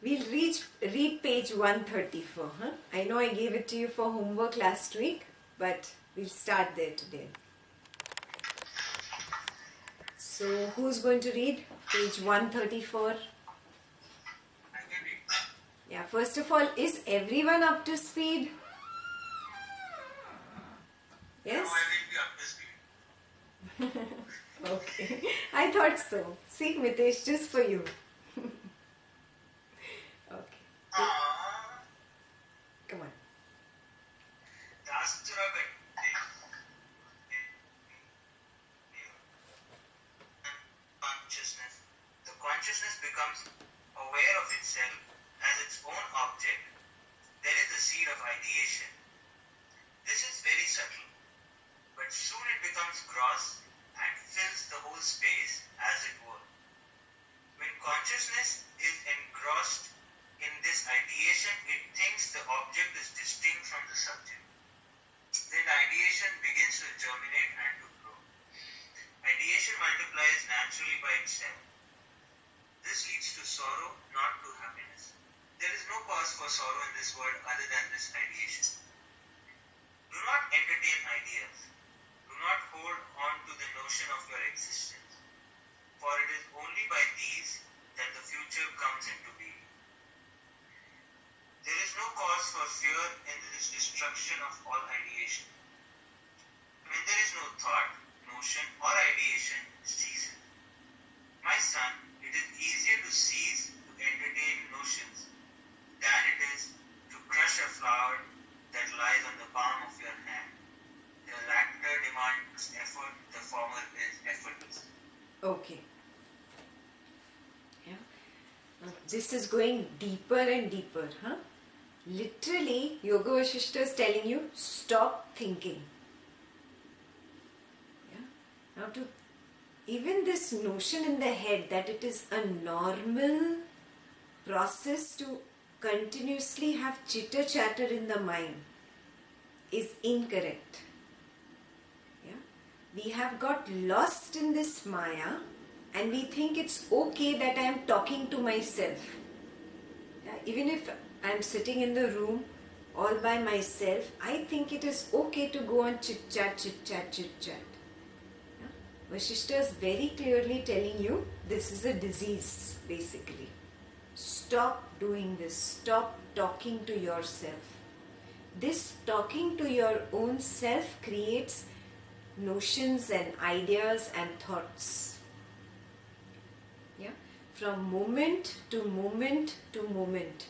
We'll read page 134. Huh? I know I gave it to you for homework last week, but we'll start there today. So, who's going to read page 134? Yeah, first of all, is everyone up to speed? Yes? No, I will be up to speed. Okay, I thought so. See, Mitesh, just for you. Okay. Come on. Consciousness. The consciousness becomes aware of itself as its own object. There is the seed of ideation. This is very subtle, but soon it becomes gross and fills the whole space as it were. When consciousness is engrossed in this ideation, it thinks the object is distinct from the subject. Then ideation begins to germinate and to grow. Ideation multiplies naturally by itself. This leads to sorrow, not to happiness. There is no cause for sorrow in this world other than this ideation. Do not entertain ideas. Do not hold on to the notion of your existence, for it is only by these that the future comes into being. There is no cause for fear in this destruction of all ideation. When there is no thought, notion or ideation, cease it. My son, it is easier to cease to entertain notions than it is to crush a flower that lies on the palm of your hand. The latter demands effort, the former is effortless. Okay. Yeah. Now, this is going deeper and deeper, huh? Literally, Yoga Vasistha is telling you, stop thinking. Yeah. Now, to even this notion in the head that it is a normal process to continuously have chitter chatter in the mind is incorrect. Yeah? We have got lost in this Maya and we think it's okay that I am talking to myself. Yeah? Even if I am sitting in the room all by myself, I think it is okay to go on chit chat, chit chat, chit chat. Yeah? Vasistha is very clearly telling you this is a disease basically. Stop doing this. Stop talking to yourself. This talking to your own self creates notions and ideas and thoughts. Yeah? From moment to moment to moment.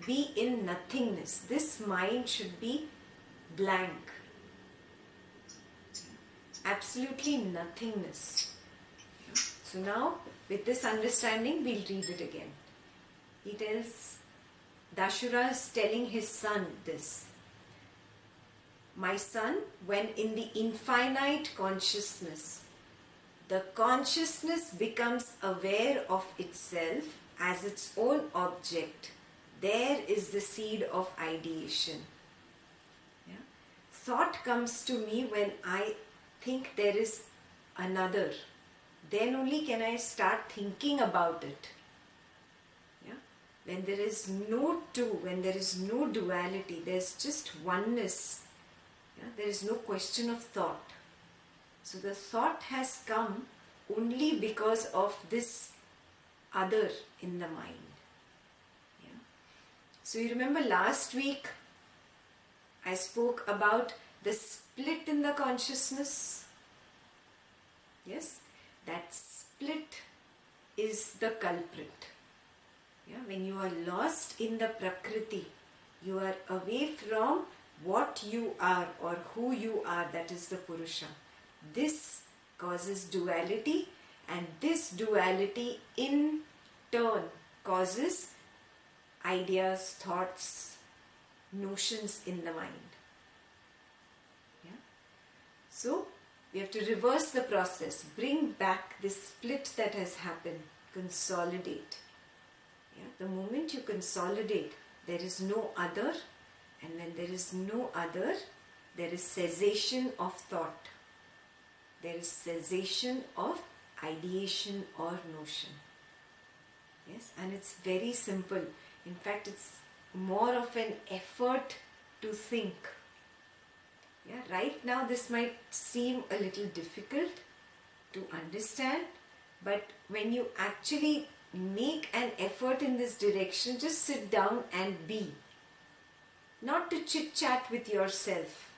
Be in nothingness. This mind should be blank. Absolutely nothingness. Yeah? So now, with this understanding, we'll read it again. He tells, Dashura is telling his son this. My son, when in the infinite consciousness, the consciousness becomes aware of itself as its own object, there is the seed of ideation. Yeah? Thought comes to me when I think there is another. Then only can I start thinking about it. When there is no two, when there is no duality, there is just oneness. Yeah? There is no question of thought. So the thought has come only because of this other in the mind. Yeah? So you remember last week I spoke about the split in the consciousness. Yes? That split is the culprit. Yeah, when you are lost in the Prakriti, you are away from what you are or who you are, that is the Purusha. This causes duality, and this duality in turn causes ideas, thoughts, notions in the mind. Yeah? So, we have to reverse the process, bring back this split that has happened, consolidate. Yeah? The moment you consolidate, there is no other, and when there is no other, there is cessation of thought. There is cessation of ideation or notion. Yes, and it's very simple. In fact, it's more of an effort to think. Yeah, right now this might seem a little difficult to understand, but when you actually make an effort in this direction, just sit down and be. Not to chit-chat with yourself.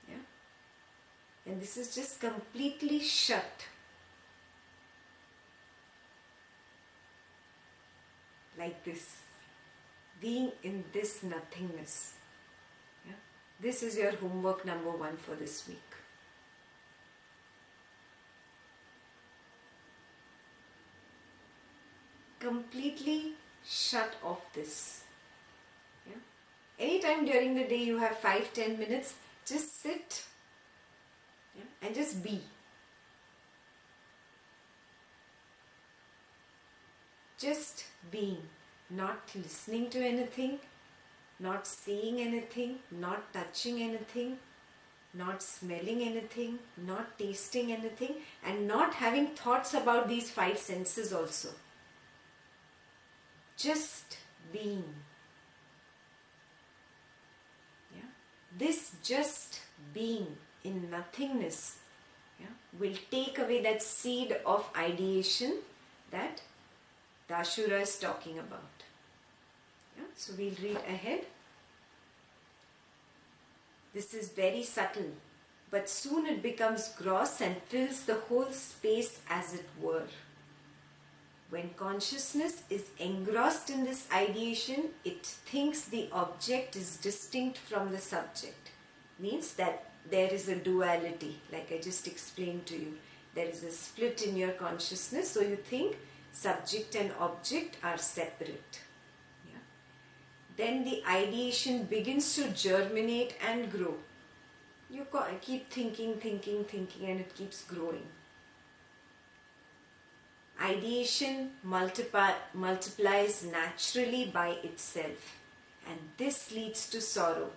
Yeah? And this is just completely shut. Like this. Being in this nothingness. Yeah? This is your homework number 1 for this week. Completely shut off this. Yeah? Anytime during the day you have 5-10 minutes, just sit, yeah, and just be. Just being, not listening to anything, not seeing anything, not touching anything, not smelling anything, not tasting anything, and not having thoughts about these 5 senses also. Just being. Yeah? This just being in nothingness, yeah, will take away that seed of ideation that the Ashura is talking about. Yeah? So we'll read ahead. This is very subtle, but soon it becomes gross and fills the whole space as it were. When consciousness is engrossed in this ideation, it thinks the object is distinct from the subject. Means that there is a duality, like I just explained to you. There is a split in your consciousness, so you think subject and object are separate. Yeah? Then the ideation begins to germinate and grow. You keep thinking, and it keeps growing. Ideation multiplies naturally by itself, and this leads to sorrow,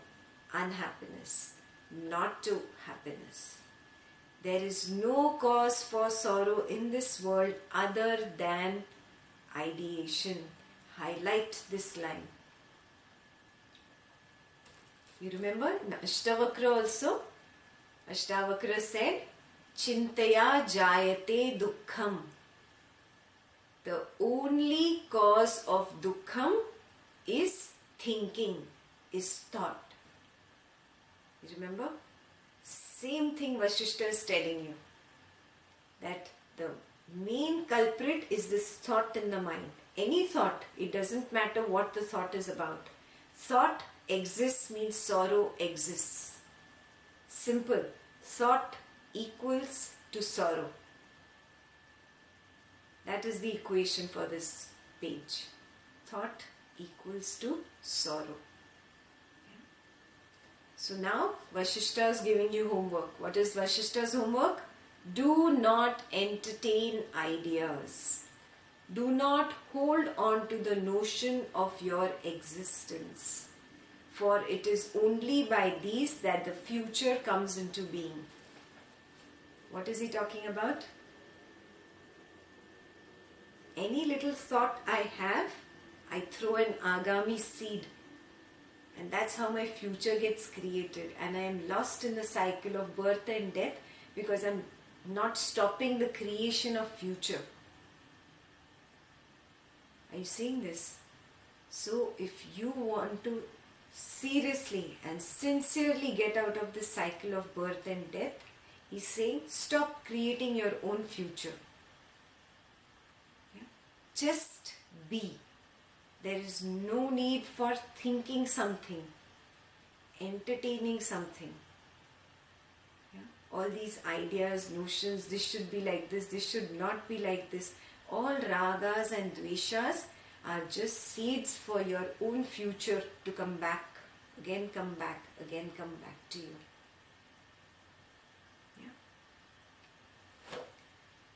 unhappiness, not to happiness. There is no cause for sorrow in this world other than ideation. Highlight this line. You remember in Ashtavakra also? Ashtavakra said, Chintaya jayate dukkham. The only cause of dukkham is thinking, is thought. You remember? Same thing Vasistha is telling you. That the main culprit is this thought in the mind. Any thought, it doesn't matter what the thought is about. Thought exists means sorrow exists. Simple. Thought equals to sorrow. That is the equation for this page. Thought equals to sorrow. So now Vasistha is giving you homework. What is Vasistha's homework? Do not entertain ideas. Do not hold on to the notion of your existence. For it is only by these that the future comes into being. What is he talking about? Any little thought I have, I throw an agami seed. And that's how my future gets created. And I am lost in the cycle of birth and death because I'm not stopping the creation of future. Are you seeing this? So if you want to seriously and sincerely get out of this cycle of birth and death, he's saying stop creating your own future. Yeah? Just be. There is no need for thinking something, entertaining something. Yeah? All these ideas, notions, this should be like this should not be like this. All ragas and dveshas are just seeds for your own future to come back, again come back to you. Yeah?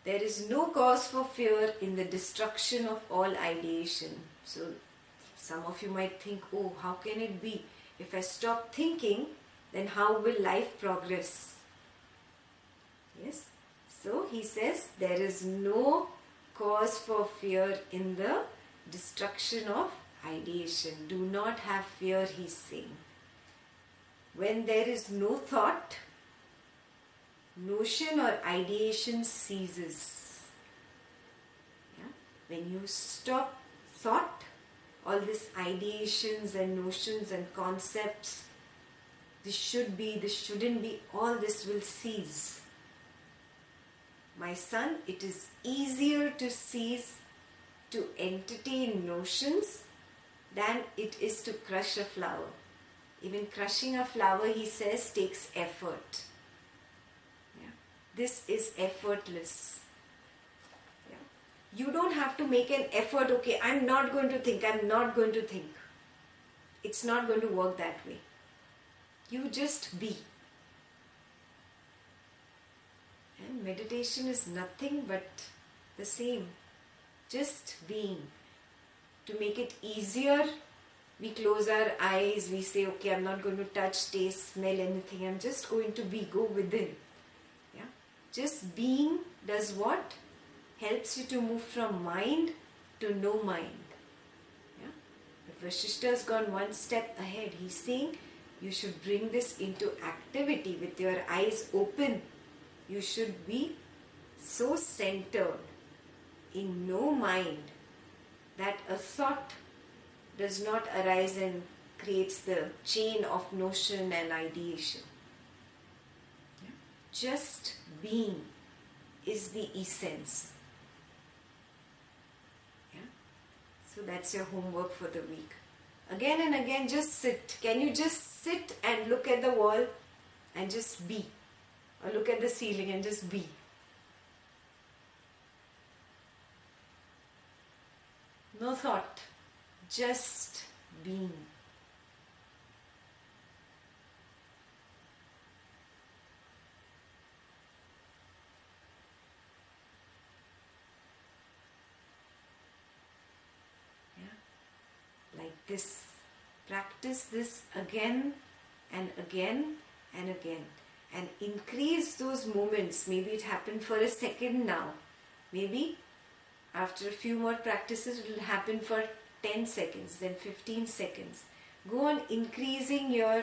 There is no cause for fear in the destruction of all ideation. So some of you might think, oh, how can it be? If I stop thinking, then how will life progress? Yes. So he says there is no cause for fear in the Destruction of ideation. Do not have fear, he's saying. When there is no thought, notion or ideation ceases. Yeah? When you stop thought, all these ideations and notions and concepts, this should be, this shouldn't be, all this will cease. My son, it is easier to cease, to entertain notions than it is to crush a flower. Even crushing a flower, he says, takes effort. Yeah. This is effortless. Yeah. You don't have to make an effort, okay, I'm not going to think, I'm not going to think. It's not going to work that way. You just be. And meditation is nothing but the same. Just being. To make it easier, we close our eyes, we say, okay, I'm not going to touch, taste, smell anything. I'm just going to be, go within. Yeah? Just being does what? Helps you to move from mind to no mind. Yeah? But Vasistha has gone one step ahead. He's saying, you should bring this into activity with your eyes open. You should be so centered in no mind that a thought does not arise and creates the chain of notion and ideation. Yeah? Just being is the essence. Yeah? So that's your homework for the week. Again and again, just sit. Can you just sit and look at the wall and just be? Or look at the ceiling and just be. No thought, just being. Yeah? Like this. Practice this again and again and again. And increase those moments. Maybe it happened for a second now. Maybe after a few more practices it will happen for 10 seconds, then 15 seconds. Go on increasing your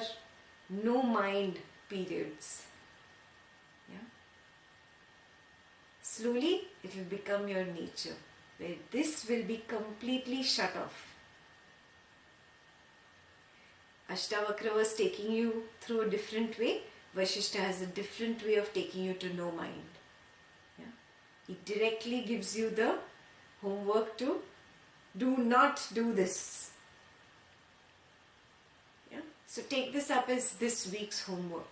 no mind periods. Yeah? Slowly it will become your nature, where this will be completely shut off. Ashtavakra was taking you through a different way. Vasistha has a different way of taking you to no mind. Yeah? He directly gives you the homework to do not do this. Yeah? So take this up as this week's homework.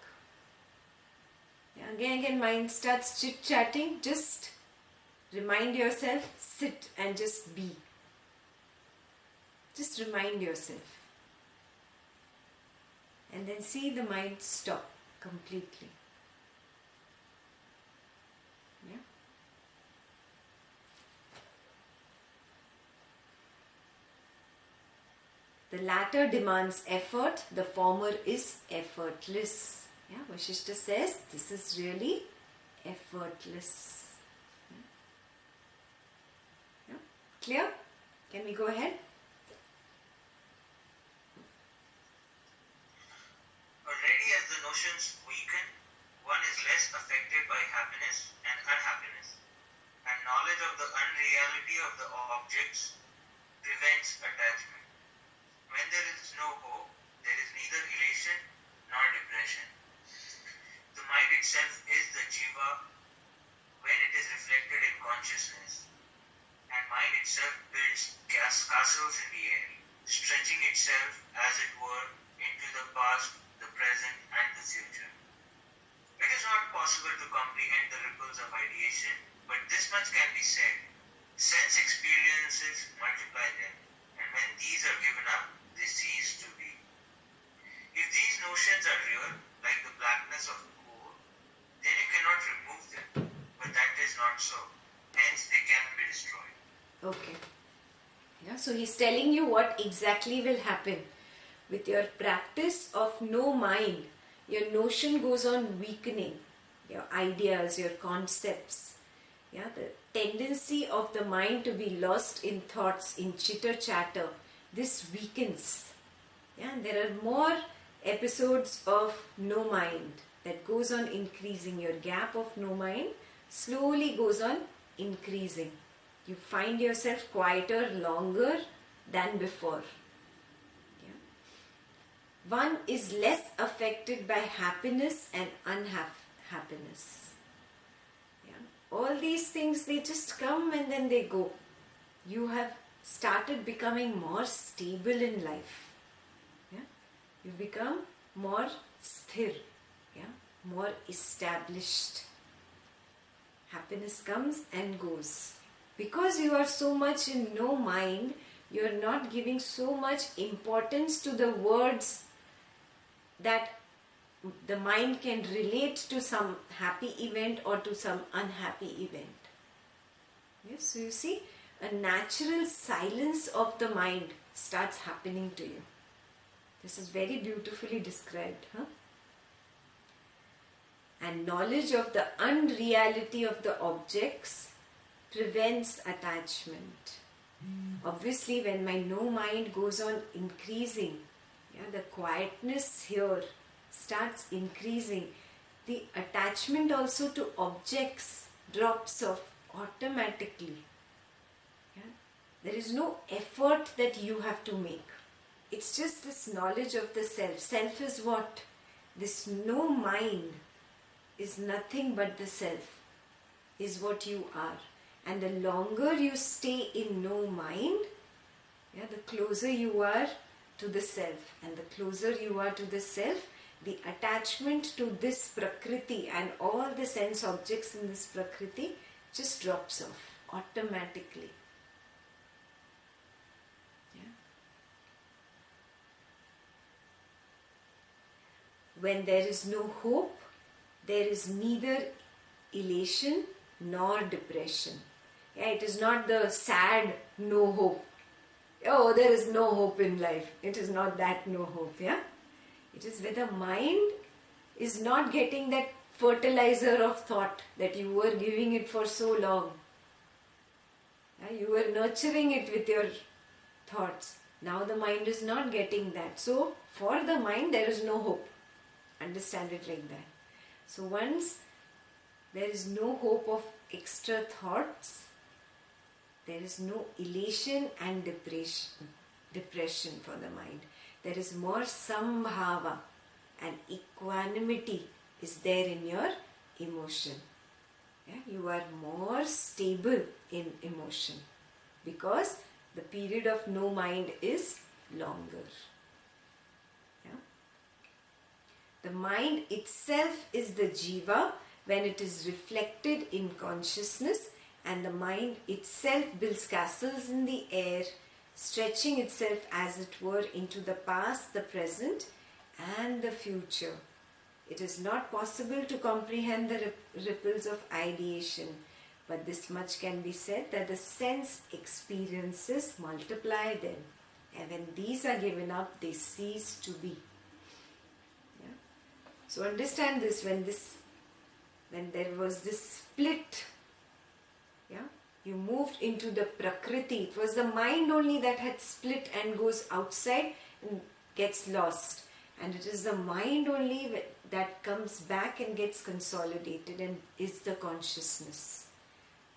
Yeah? Again, mind starts chit-chatting. Just remind yourself, sit and just be. Just remind yourself. And then see the mind stop completely. Yeah? The latter demands effort, the former is effortless. Yeah, Vasistha says this is really effortless. Yeah? Clear? Can we go ahead? Already as the notions weaken, one is less affected by happiness and unhappiness, and knowledge of the unreality of the objects prevents attachment. When there is no hope, there is neither elation nor depression. The mind itself is the jiva when it is reflected in consciousness, and mind itself builds castles in the air, stretching itself, as it were, into the past, the present, and the future. It is not possible to comprehend the ripples of ideation, but this much can be said. Sense experiences multiply them, and when these are given up, they cease to be. If these notions are real, like the blackness of coal, then you cannot remove them, but that is not so. Hence, they can be destroyed. Okay. Yeah, so he's telling you what exactly will happen. With your practice of no mind, your notion goes on weakening. Your ideas, your concepts. Yeah, the tendency of the mind to be lost in thoughts, in chitter chatter, this weakens. Yeah, and there are more episodes of no mind that goes on increasing. Your gap of no mind slowly goes on increasing. You find yourself quieter longer than before. Yeah. One is less affected by happiness and unhappiness. Yeah. All these things, they just come and then they go. You have started becoming more stable in life. Yeah. You become more sthir, yeah, more established. Happiness comes and goes. Because you are so much in no mind, you are not giving so much importance to the words that the mind can relate to some happy event or to some unhappy event. Yes, so you see, a natural silence of the mind starts happening to you. This is very beautifully described. And knowledge of the unreality of the objects prevents attachment. Obviously, when my no mind goes on increasing, yeah, the quietness here starts increasing. The attachment also to objects drops off automatically. Yeah? There is no effort that you have to make. It's just this knowledge of the self. Self is what? This no mind is nothing but the self, is what you are. And the longer you stay in no mind, yeah, the closer you are to the self. And the closer you are to the self, the attachment to this Prakriti and all the sense objects in this Prakriti just drops off automatically. When there is no hope, there is neither elation nor depression. Yeah, it is not the sad no hope. Oh, there is no hope in life. It is not that no hope. Yeah, it is where the mind is not getting that fertilizer of thought that you were giving it for so long. Yeah, you were nurturing it with your thoughts. Now the mind is not getting that. So for the mind there is no hope. Understand it like that. So once there is no hope of extra thoughts, there is no elation and depression for the mind. There is more sambhava and equanimity is there in your emotion. Yeah? You are more stable in emotion because the period of no mind is longer. The mind itself is the jiva when it is reflected in consciousness, and the mind itself builds castles in the air, stretching itself as it were into the past, the present and the future. It is not possible to comprehend the ripples of ideation, but this much can be said that the sense experiences multiply them, and when these are given up, they cease to be. So understand this, when there was this split, yeah, you moved into the Prakriti. It was the mind only that had split and goes outside and gets lost. And it is the mind only that comes back and gets consolidated and is the consciousness.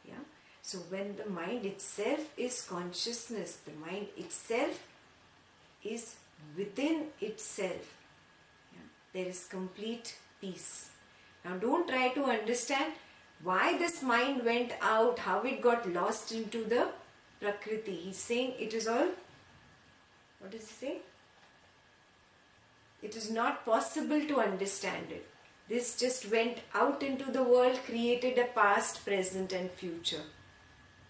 Yeah. So when the mind itself is consciousness, the mind itself is within itself. There is complete peace. Now don't try to understand why this mind went out, how it got lost into the Prakriti. He's saying it is all, what does he say? It is not possible to understand it. This just went out into the world, created a past, present and future.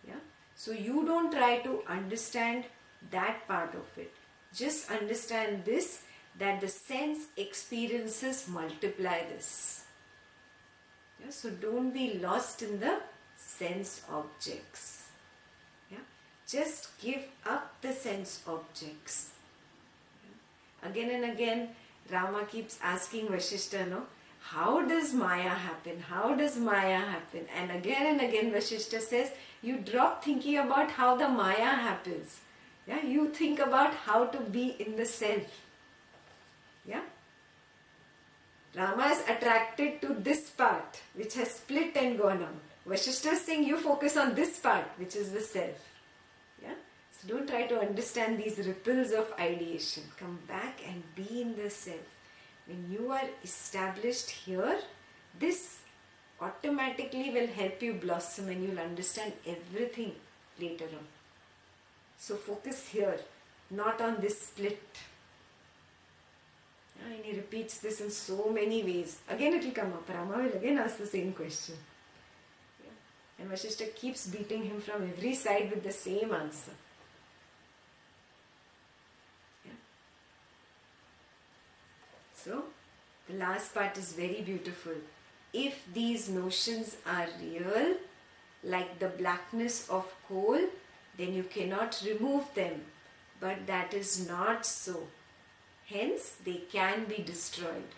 Yeah? So you don't try to understand that part of it. Just understand this, that the sense experiences multiply this. Yeah, so don't be lost in the sense objects. Yeah? Just give up the sense objects. Yeah? Again and again, Rama keeps asking Vasistha, how does Maya happen? How does Maya happen? And again Vasistha says, you drop thinking about how the Maya happens. Yeah, you think about how to be in the self. Yeah. Rama is attracted to this part which has split and gone out. Vasistha is saying you focus on this part which is the self. Yeah. So don't try to understand these ripples of ideation. Come back and be in the self. When you are established here, this automatically will help you blossom and you'll understand everything later on. So focus here, not on this split. And he repeats this in so many ways. Again it will come up. Rama will again ask the same question. And Vasistha keeps beating him from every side with the same answer. Yeah. So, the last part is very beautiful. If these notions are real, like the blackness of coal, then you cannot remove them. But that is not so. Hence, they can be destroyed.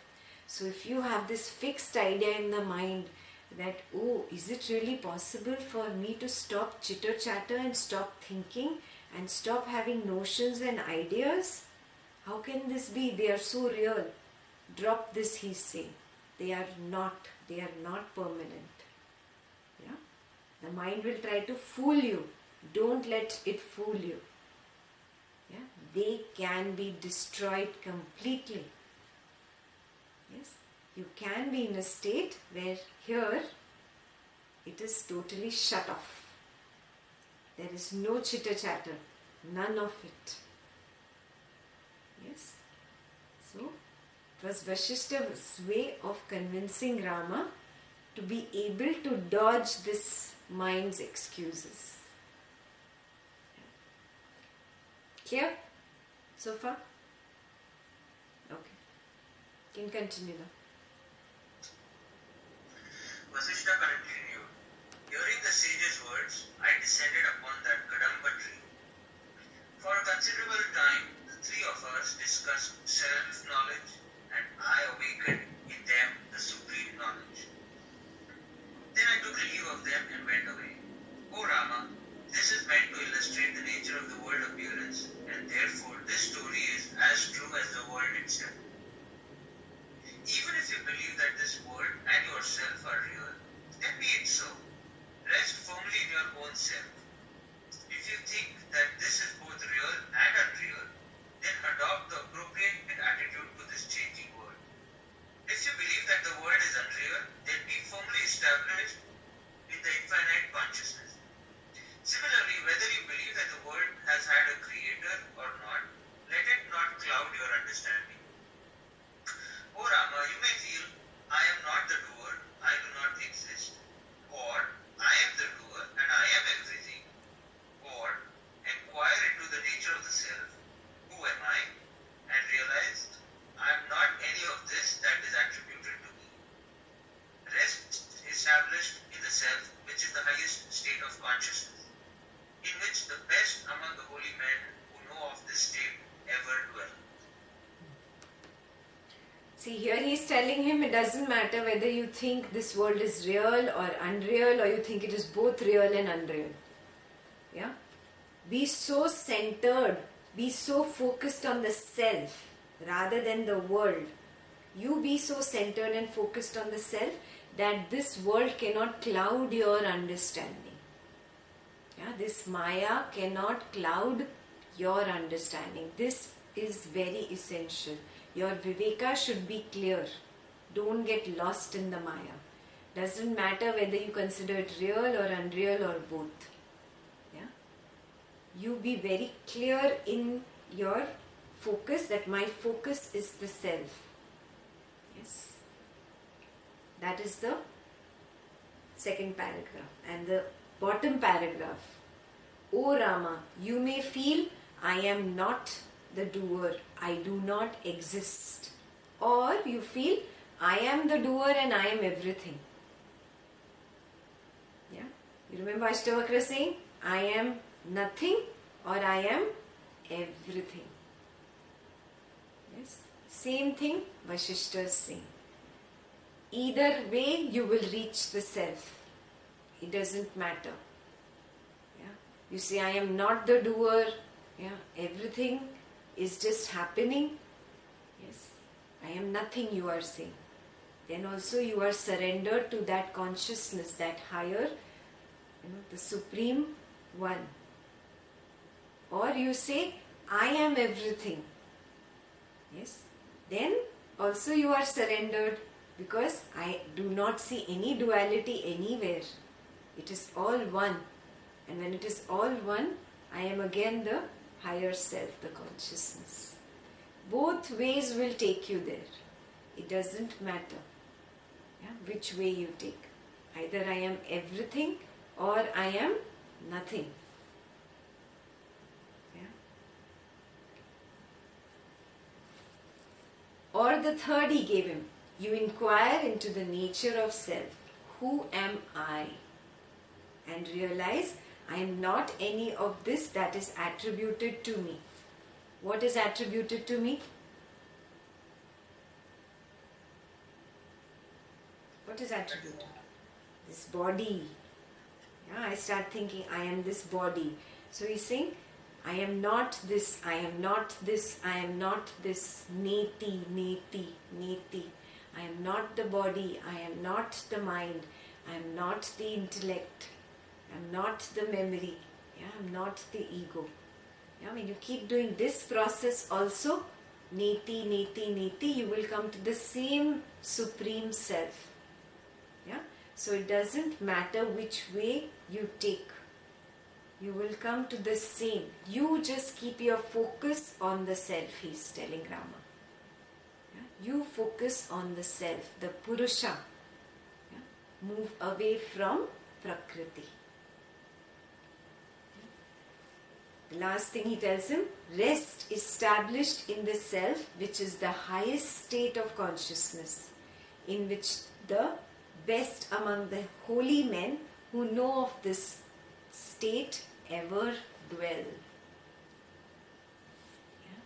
So if you have this fixed idea in the mind that, oh, is it really possible for me to stop chitter chatter and stop thinking and stop having notions and ideas? How can this be? They are so real. Drop this, he's saying. They are not permanent. Yeah? The mind will try to fool you. Don't let it fool you. Yeah? They can be destroyed completely. Yes? You can be in a state where here it is totally shut off. There is no chitter chatter, none of it. Yes? So, it was Vasistha's way of convincing Rama to be able to dodge this mind's excuses. Clear? So far? Okay. You can continue now. Vasistha continued, hearing the sage's words, I descended upon that Kadamba tree. For a considerable time, the three of us discussed self-knowledge, and I awakened in them the supreme knowledge. Then I took leave of them and went away. O Rama, this is meant to illustrate the nature of the world appearance, and therefore this story is as true as the world itself. Even if you believe that this world and yourself are real, then be it so. Rest firmly in your own self. If you think that this is both real and unreal, then adopt the appropriate attitude to this changing world. If you believe that the world is unreal, then be firmly established in the infinite consciousness. Similarly, whether you believe that the world has had a creator or not, let it not cloud your understanding. O Rama, you may feel, I am not the doer, I do not exist, or I am the doer and I am everything, or inquire into the nature of the self, who am I, and realize I am not any of this that is attributed to me. Rest established in the self, which is the highest state of consciousness, in which the best among the holy men who know of this state ever dwell. See, here he is telling him it doesn't matter whether you think this world is real or unreal, or you think it is both real and unreal. Yeah? Be so centered, be so focused on the self rather than the world. You be so centered and focused on the self that this world cannot cloud your understanding. Yeah? This Maya cannot cloud your understanding. This is very essential. Your Viveka should be clear. Don't get lost in the Maya. Doesn't matter whether you consider it real or unreal or both. Yeah? You be very clear in your focus that my focus is the self. Yes. That is the second paragraph. And the bottom paragraph. O Rama, you may feel I am not the doer, I do not exist. Or you feel I am the doer and I am everything. Yeah? You remember Ashtavakra saying I am nothing or I am everything. Yes? Same thing Vasistha is saying. Either way, you will reach the self. It doesn't matter. Yeah? You say, I am not the doer. Yeah? Everything is just happening. Yes. I am nothing, you are saying. Then also you are surrendered to that consciousness, that higher, the Supreme One. Or you say, I am everything. Yes. Then also you are surrendered, because I do not see any duality anywhere. It is all one. And when it is all one, I am again the higher self, the consciousness. Both ways will take you there. It doesn't matter, yeah, which way you take. Either I am everything or I am nothing. Yeah. Or the third he gave him. You inquire into the nature of self. Who am I? And realize I am not any of this that is attributed to me. What is attributed to me? What is attributed? This body. Yeah, I start thinking I am this body. So he's saying, I am not this, I am not this, I am not this. Neti, neti, neti. I am not the body, I am not the mind, I am not the intellect, I am not the memory, yeah, I am not the ego. Yeah, when you keep doing this process also, neti, neti, neti, you will come to the same Supreme Self. Yeah? So it doesn't matter which way you take. You will come to the same. You just keep your focus on the self, he's telling Rama. Yeah? You focus on the self, the Purusha. Yeah? Move away from Prakriti. The last thing he tells him, rest established in the self, which is the highest state of consciousness, in which the best among the holy men who know of this state ever dwell. Yeah?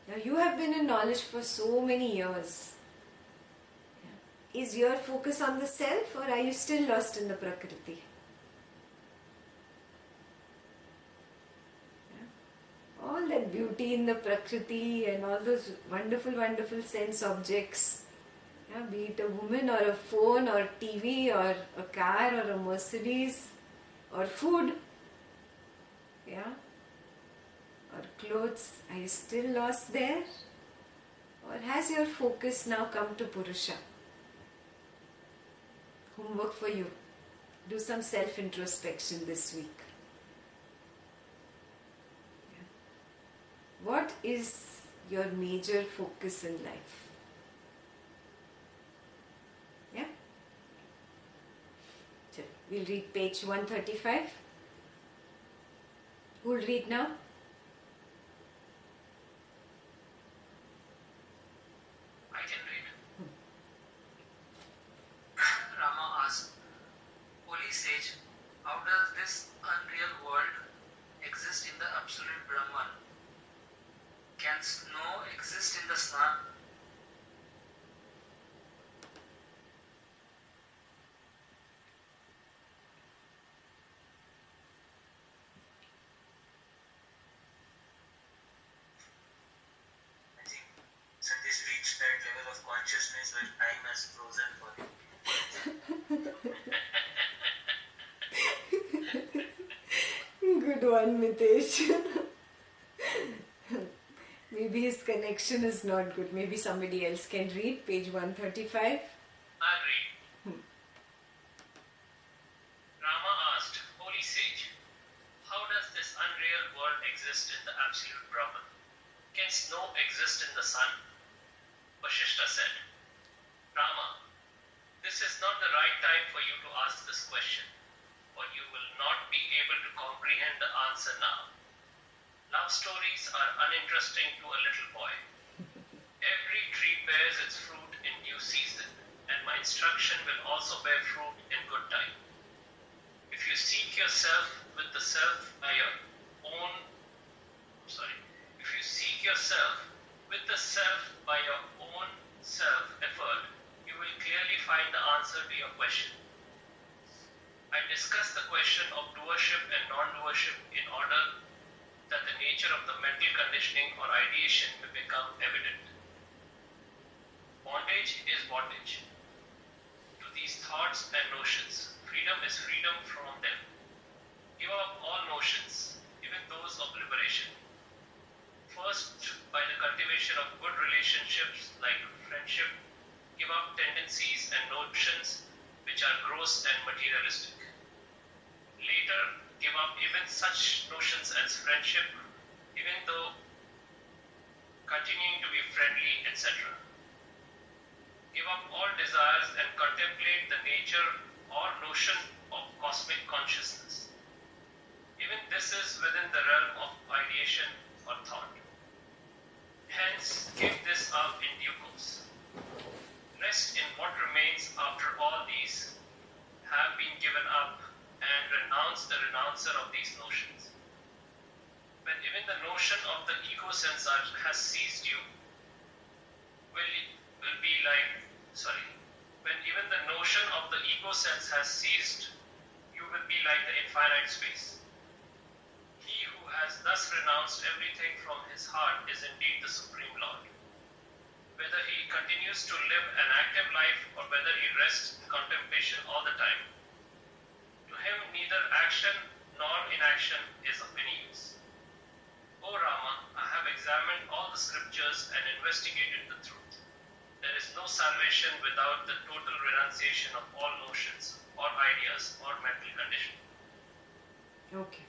Now you have been in knowledge for so many years. Yeah? Is your focus on the self, or are you still lost in the Prakriti? Yeah? All that beauty in the Prakriti and all those wonderful, wonderful sense objects. Yeah, be it a woman or a phone or TV or a car or a Mercedes or food, yeah, or clothes. Are you still lost there? Or has your focus now come to Purusha? Homework for you. Do some self-introspection this week. Yeah. What is your major focus in life? We'll read page 135. Who'll read now? I can read. Rama asked, Holy sage, how does this unreal world exist in the absolute Brahman? Can snow exist in the sun? Sandesh reached that level of consciousness where time has frozen for him. Good one, Mitesh. Maybe his connection is not good. Maybe somebody else can read page 135. I'll read. Rama asked, Holy sage, how does this unreal world exist in the absolute Brahman? Can snow exist in the sun? Vasistha said, Rama, this is not the right time for you to ask this question, for you will not be able to comprehend the answer now. Love stories are uninteresting to a little boy. Every tree bears its fruit in due season, and my instruction will also bear fruit in good time. If you seek yourself with the self by your own, if you seek yourself with the self by your own self effort, you will clearly find the answer to your question. I discussed the question of doership and non-doership in order that the nature of the mental conditioning or ideation may become evident. Bondage is bondage to these thoughts and notions. Freedom is freedom from them. Give up all notions, even those of liberation. First, by the cultivation of good relationships like friendship, give up tendencies and notions which are gross and materialistic. Later, give up even such notions as friendship, even though continuing to be friendly, etc. Give up all desires and contemplate the nature or notion of cosmic consciousness. Even this is within the realm of ideation or thought. Hence, give this up in due course. Rest in what remains after all these have been given up and renounce the renouncer of these notions. When even the notion of the ego sense has seized you, when even the notion of the ego sense has ceased, you will be like the infinite space. He who has thus renounced everything from his heart is indeed the Supreme Lord. Whether he continues to live an active life or whether he rests in contemplation all the time, to him neither action nor inaction is of any use. O Rama, I have examined all the scriptures and investigated the truth. There is no salvation without the total renunciation of all notions or ideas or mental condition. Okay.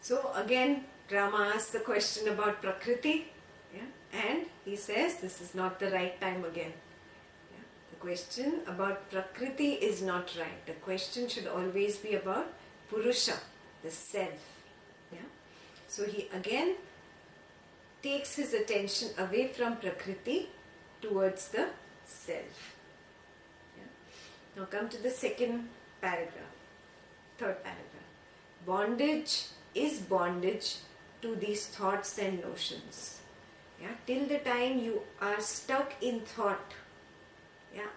So again, Rama asks the question about Prakriti, and he says this is not the right time again. The question about Prakriti is not right. The question should always be about Purusha, the self. So he again takes his attention away from Prakriti towards the self. Now come to the second paragraph, third paragraph. Bondage is bondage to these thoughts and notions. Till the time you are stuck in thought,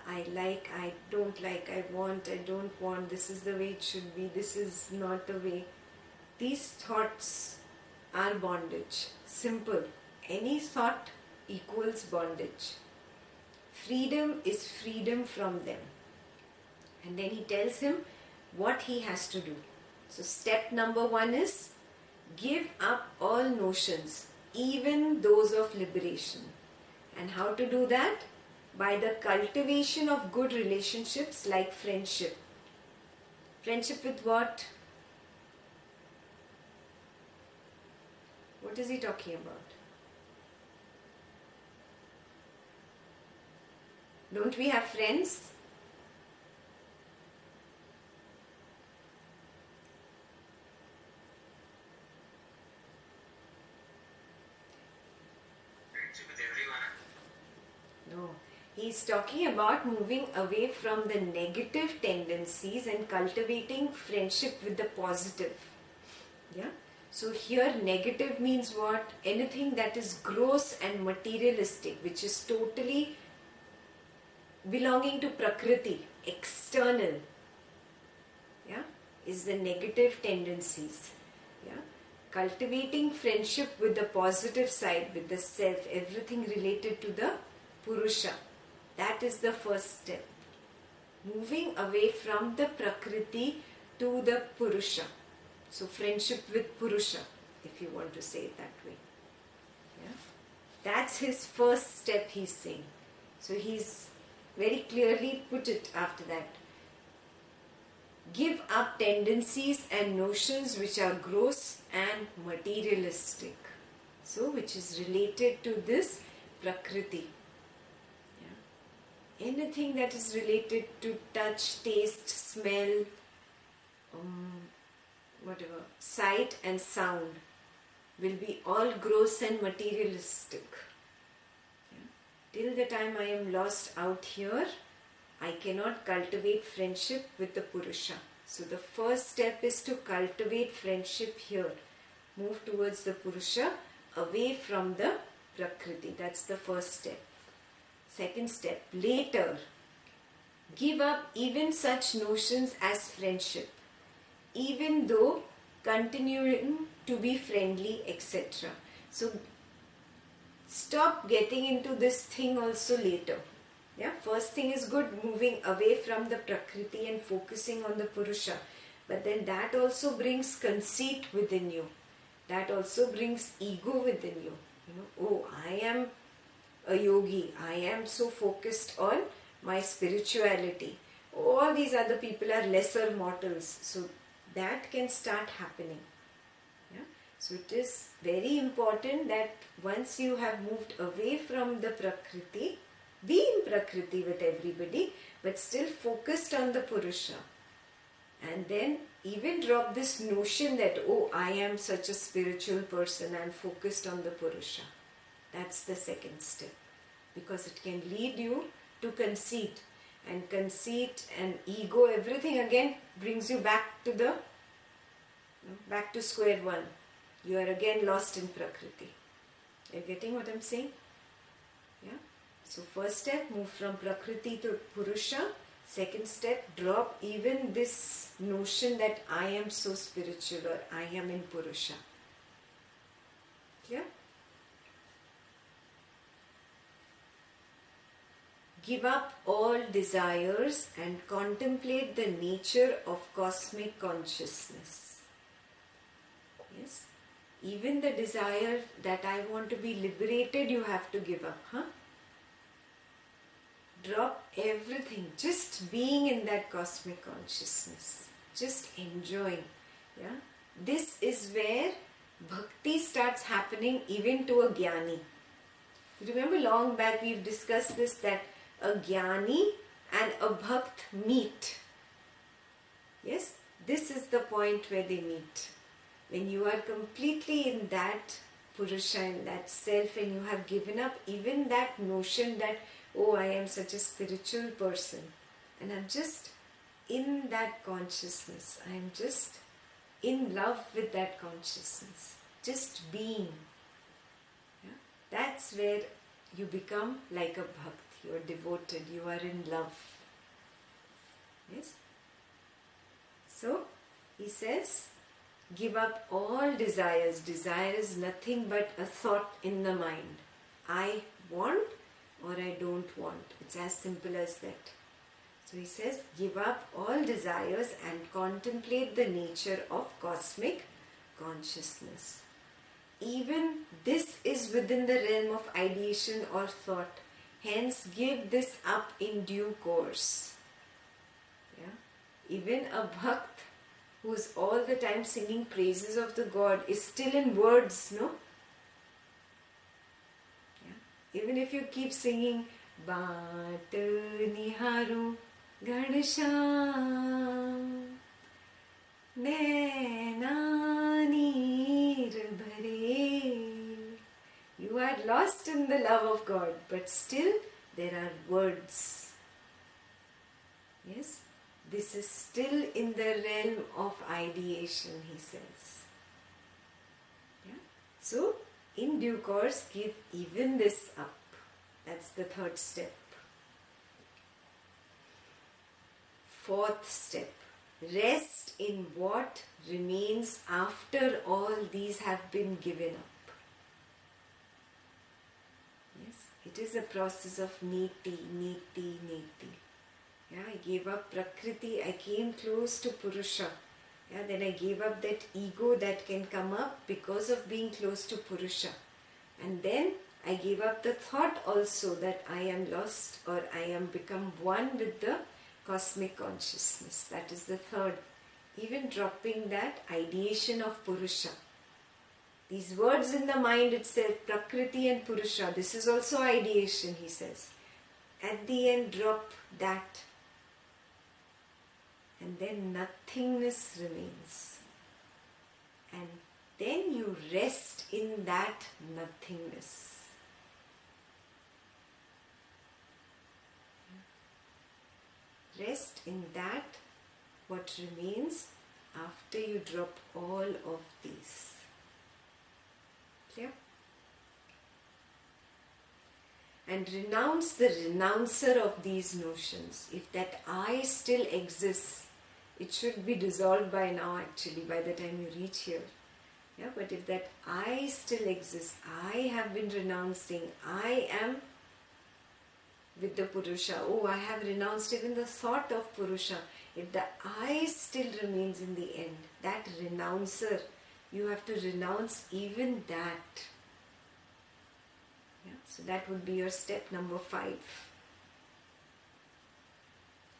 I like, I don't like, I want, I don't want, this is the way it should be, this is not the way. These thoughts are bondage. Simple. Any thought equals bondage. Freedom is freedom from them. And then he tells him what he has to do. So step number 1 is give up all notions, even those of liberation. And how to do that? By the cultivation of good relationships like friendship. Friendship with what? What is he talking about? Don't we have friends? Friendship with everyone. No. He's talking about moving away from the negative tendencies and cultivating friendship with the positive. So here negative means what? Anything that is gross and materialistic, which is totally belonging to Prakriti, external, is the negative tendencies. Cultivating friendship with the positive side, with the self, everything related to the Purusha. That is the first step. Moving away from the Prakriti to the Purusha. So friendship with Purusha, if you want to say it that way. That's his first step, he's saying. So he's very clearly put it after that. Give up tendencies and notions which are gross and materialistic. So which is related to this Prakriti. Anything that is related to touch, taste, smell, whatever, sight and sound will be all gross and materialistic. Till the time I am lost out here, I cannot cultivate friendship with the Purusha. So the first step is to cultivate friendship here. Move towards the Purusha, away from the Prakriti. That's the first step. Second step, later, give up even such notions as friendship, even though continuing to be friendly, etc. So stop getting into this thing also later. Yeah, first thing is good, moving away from the Prakriti and focusing on the Purusha. But then that also brings conceit within you. That also brings ego within you. You know, oh, I am a yogi. I am so focused on my spirituality. All these other people are lesser mortals. So that can start happening. Yeah? So it is very important that once you have moved away from the Prakriti, be in Prakriti with everybody, but still focused on the Purusha. And then even drop this notion that, oh, I am such a spiritual person, I am focused on the Purusha. That's the second step. Because it can lead you to conceit. And conceit and ego, everything again brings you back to square one. You are again lost in Prakriti. Are you getting what I'm saying? Yeah. So first step, move from Prakriti to Purusha. Second step, drop even this notion that I am so spiritual or I am in Purusha. Clear? Give up all desires and contemplate the nature of cosmic consciousness. Yes? Even the desire that I want to be liberated, you have to give up. Drop everything. Just being in that cosmic consciousness. Just enjoying. Yeah? This is where bhakti starts happening even to a jnani. Remember long back we've discussed this, that a jnani and a bhakt meet. Yes? This is the point where they meet. When you are completely in that Purusha, in that self, and you have given up even that notion that, oh, I am such a spiritual person, and I'm just in that consciousness. I'm just in love with that consciousness. Just being. Yeah? That's where you become like a bhakt. You are devoted. You are in love. Yes? So, he says, give up all desires. Desire is nothing but a thought in the mind. I want or I don't want. It's as simple as that. So he says, give up all desires and contemplate the nature of cosmic consciousness. Even this is within the realm of ideation or thought. Hence, give this up in due course. Yeah? Even a bhakt who is all the time singing praises of the God is still in words, no? Yeah? Even if you keep singing Baat Niharu Gansham Naina Neer Bhare, you are lost in the love of God, but still there are words. Yes? This is still in the realm of ideation, he says. Yeah? So, in due course, give even this up. That's the third step. Fourth step. Rest in what remains after all these have been given up. Yes, it is a process of niti. Yeah, I gave up Prakriti, I came close to Purusha. Yeah, then I gave up that ego that can come up because of being close to Purusha. And then I gave up the thought also that I am lost or I am become one with the cosmic consciousness. That is the third. Even dropping that ideation of Purusha. These words in the mind itself, Prakriti and Purusha, this is also ideation, he says. At the end, drop that. And then nothingness remains. And then you rest in that nothingness. Rest in that, what remains after you drop all of these. Clear? and renounce the renouncer of these notions. If that I still exists, it should be dissolved by now actually, by the time you reach here. Yeah, but if that I still exists, I have been renouncing, I am with the Purusha. Oh, I have renounced even the thought of Purusha. If the I still remains in the end, that renouncer, you have to renounce even that. Yeah, so that would be your step number 5.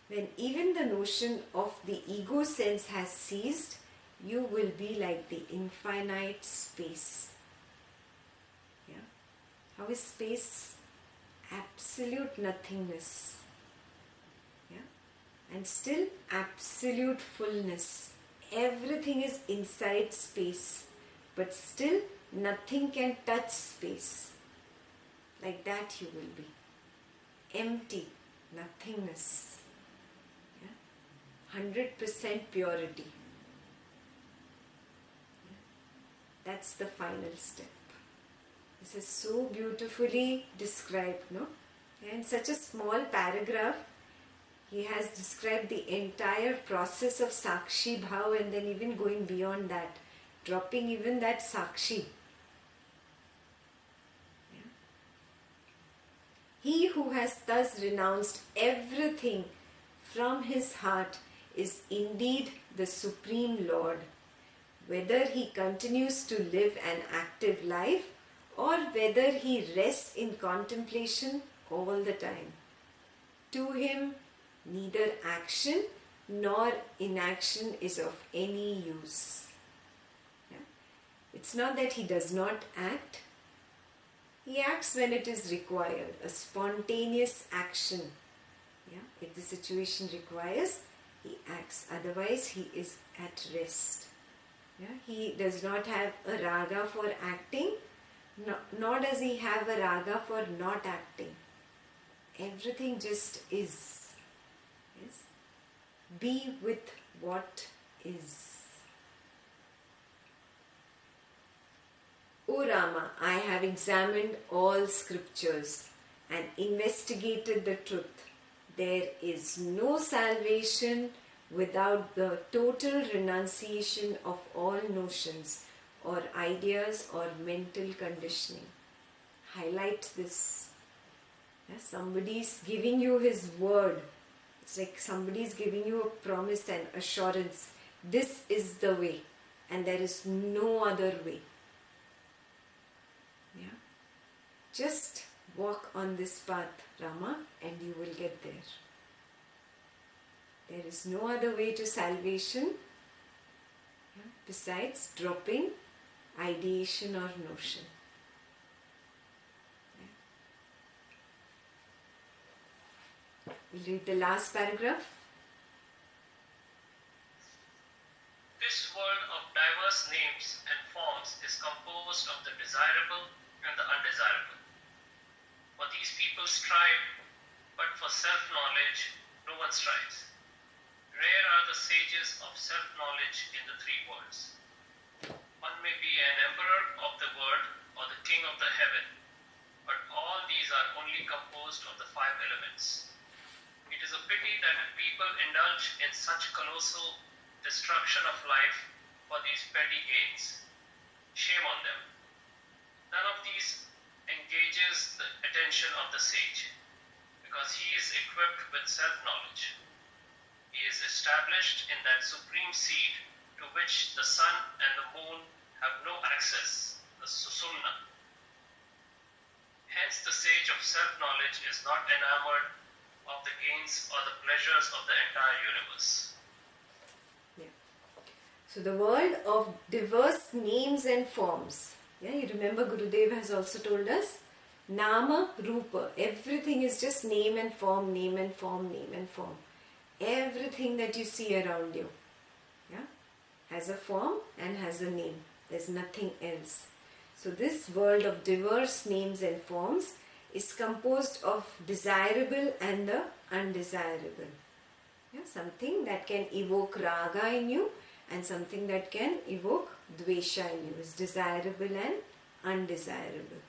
When even the notion of the ego sense has ceased, you will be like the infinite space. Yeah. How is space? Absolute nothingness. Yeah. And still absolute fullness. Everything is inside space, but still nothing can touch space. Like that you will be. Empty, nothingness. 100% purity. That's the final step. This is so beautifully described, no? In such a small paragraph, he has described the entire process of Sakshi Bhav, and then even going beyond that, dropping even that Sakshi. Yeah. He who has thus renounced everything from his heart is indeed the Supreme Lord, whether he continues to live an active life or whether he rests in contemplation all the time. To him, neither action nor inaction is of any use. Yeah? It's not that he does not act. He acts when it is required, a spontaneous action. Yeah? If the situation requires, he acts. Otherwise, he is at rest. Yeah? He does not have a raga for acting, nor does he have a raga for not acting. Everything just is. Yes? Be with what is. O Rama, I have examined all scriptures and investigated the truth. There is no salvation without the total renunciation of all notions or ideas or mental conditioning. Highlight this. Yeah, somebody is giving you his word. It's like somebody is giving you a promise and assurance. This is the way, and there is no other way. Yeah. Just walk on this path, Rama, and you will get there. There is no other way to salvation besides dropping ideation or notion. We'll read the last paragraph. This world of diverse names and forms is composed of the desirable and the undesirable. For these people strive, but for self-knowledge no one strives. Rare are the sages of self-knowledge in the three worlds. One may be an emperor of the world or the king of the heaven, but all these are only composed of the 5 elements. It is a pity that people indulge in such colossal destruction of life for these petty gains. Shame on them. None of these engages the attention of the sage, because he is equipped with self-knowledge. He is established in that supreme seat to which the sun and the moon have no access, the sushumna. Hence the sage of self-knowledge is not enamored of the gains or the pleasures of the entire universe. Yeah. So the world of diverse names and forms. Yeah, you remember Gurudev has also told us, Nama, Rupa. Everything is just name and form, name and form, name and form. Everything that you see around you, yeah, has a form and has a name. There's nothing else. So this world of diverse names and forms is composed of desirable and the undesirable. Yeah, something that can evoke raga in you and something that can evoke dvesha in you is desirable and undesirable.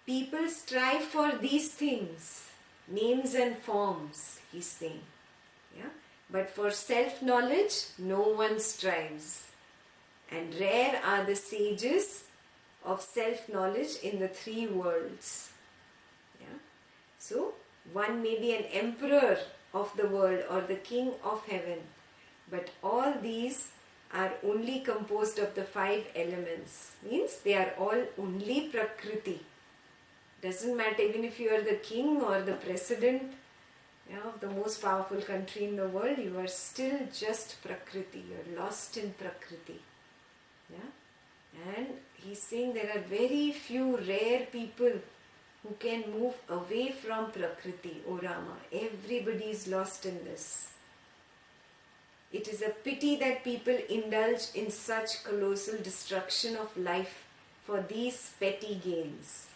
People strive for these things, names and forms, he's saying. Yeah? But for self-knowledge, no one strives. And rare are the sages of self-knowledge in the three worlds. Yeah? So, one may be an emperor of the world or the king of heaven, but all these are only composed of the 5 elements. Means they are all only Prakriti. Doesn't matter even if you are the king or the president, of the most powerful country in the world, you are still just Prakriti. You are lost in Prakriti. Yeah? And he's saying there are very few rare people who can move away from Prakriti, O Rama. Everybody is lost in this. It is a pity that people indulge in such colossal destruction of life for these petty gains.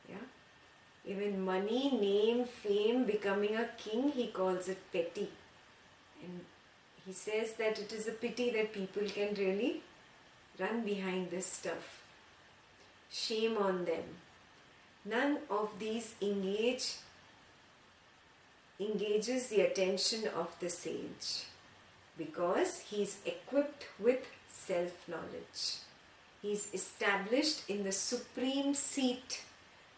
Yeah? Even money, name, fame, becoming a king, he calls it petty. And he says that it is a pity that people can really run behind this stuff. Shame on them. None of these engages the attention of the sage, because he is equipped with self-knowledge. He is established in the supreme seat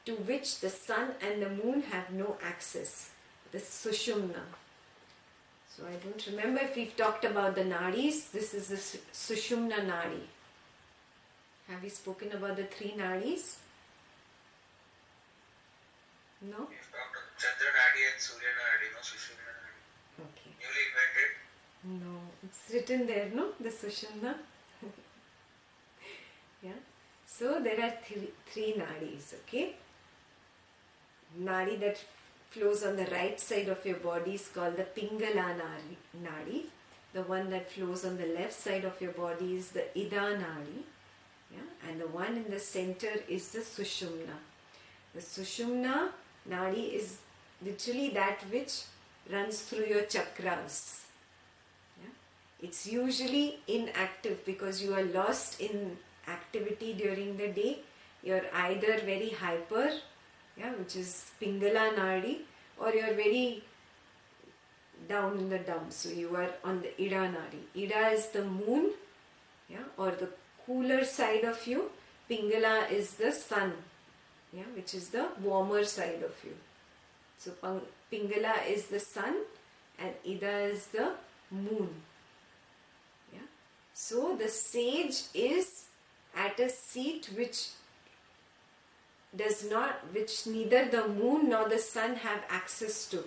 to which the sun and the moon have no access, the sushumna. So I don't remember if we've talked about the nadis. This is the sushumna nadi. Have we spoken about the 3 nadis? No? We've talked about Chandra Nadi and Surya Nadi, no Sushumna Nadi. Okay. Newly invented. No, it's written there, no? The sushumna. Yeah. So there are three nadis, okay? Nadi that flows on the right side of your body is called the Pingala nadi. The one that flows on the left side of your body is the Ida nadi. Yeah? And the one in the center is the Sushumna. The Sushumna nadi is literally that which runs through your chakras. Yeah? It's usually inactive because you are lost in activity during the day. You're either very hyper, which is Pingala nadi, or you're very down in the dumps. So you are on the Ida nadi. Ida is the moon, or the cooler side of you. Pingala is the sun, which is the warmer side of you. So Pingala is the sun and Ida is the moon. So the sage is at a seat which neither the moon nor the sun have access to.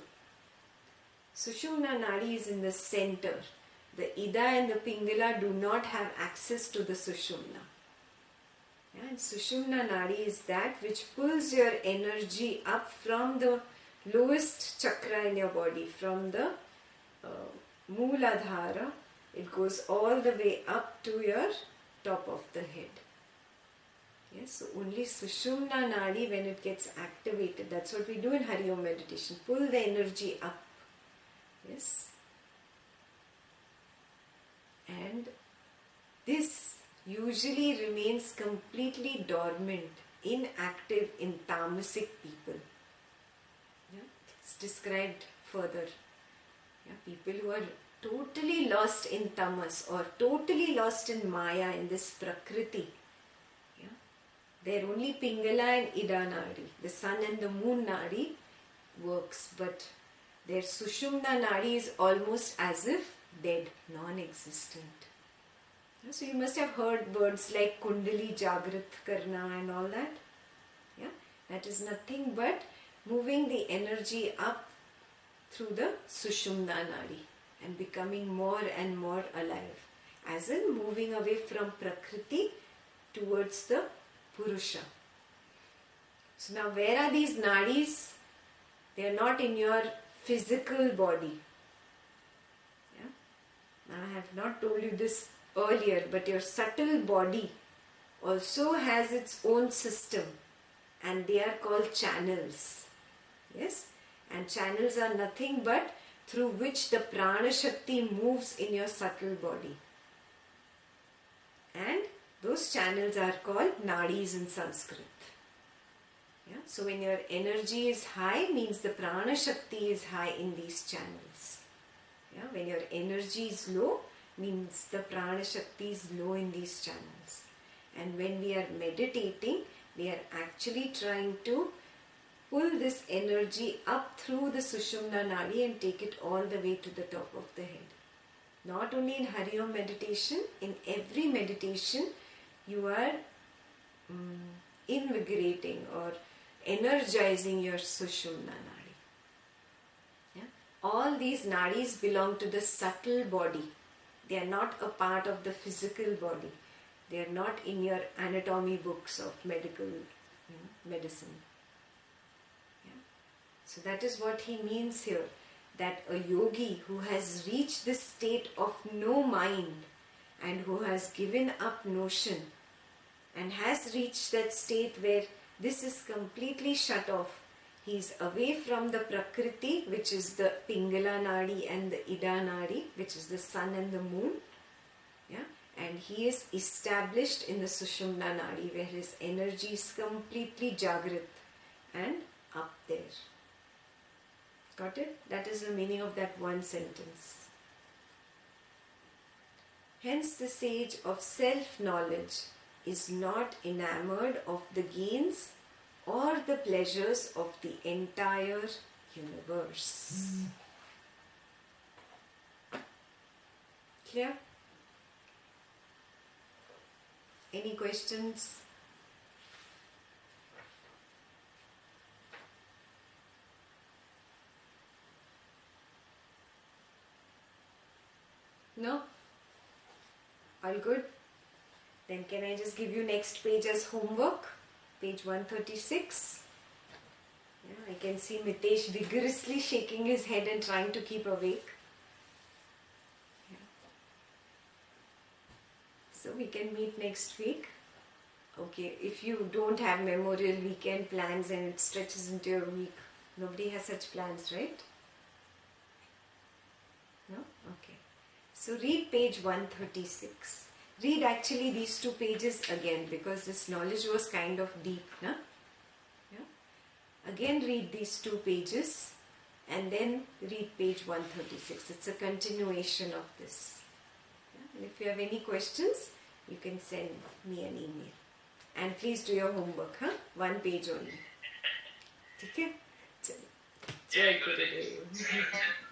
Sushumna nadi is in the center. The Ida and the Pingala do not have access to the Sushumna. And Sushumna nadi is that which pulls your energy up from the lowest chakra in your body, from the Mooladhara. It goes all the way up to your top of the head. Yes, so only Sushumna nadi, when it gets activated, that's what we do in Hari Om meditation, pull the energy up. Yes. And this usually remains completely dormant, inactive in tamasic people. It's described further. People who are totally lost in tamas or totally lost in maya, in this prakriti. They're only Pingala and Ida nadi. The sun and the moon nadi works, but their Sushumna nadi is almost as if dead, non-existent. So you must have heard words like Kundali Jagrat Karna and all that. That is nothing but moving the energy up through the Sushumna nadi and becoming more and more alive. As in moving away from Prakriti towards the Purusha. So now where are these nadis? They are not in your physical body. Now I have not told you this earlier, but your subtle body also has its own system, and they are called channels. Yes? And channels are nothing but through which the prana shakti moves in your subtle body. And those channels are called nadis in Sanskrit. Yeah? So when your energy is high, means the prana shakti is high in these channels. Yeah? When your energy is low, means the prana shakti is low in these channels. And when we are meditating, we are actually trying to pull this energy up through the sushumna nadi and take it all the way to the top of the head. Not only in Hari Om meditation, in every meditation you are invigorating or energizing your sushumna nadi. Yeah? All these nadis belong to the subtle body. They are not a part of the physical body. They are not in your anatomy books of medical medicine. Yeah? So that is what he means here, that a yogi who has reached this state of no mind and who has given up notion and has reached that state where this is completely shut off. He is away from the Prakriti, which is the Pingala Nadi and the Ida Nadi, which is the sun and the moon. Yeah? And he is established in the Sushumna Nadi, where his energy is completely Jagrat and up there. Got it? That is the meaning of that one sentence. Hence the sage of self-knowledge is not enamored of the gains or the pleasures of the entire universe. Clear? Any questions? No? All good? Then can I just give you next page as homework? Page 136. Yeah, I can see Mitesh vigorously shaking his head and trying to keep awake. Yeah. So we can meet next week. Okay, if you don't have Memorial Weekend plans and it stretches into your week, nobody has such plans, right? No? Okay. So read page 136. Read actually these two pages again, because this knowledge was kind of deep. No? Yeah? Again read these two pages and then read page 136. It's a continuation of this. Yeah? And if you have any questions, you can send me an email. And please do your homework, huh? One page only. Okay? Jai Gurudev.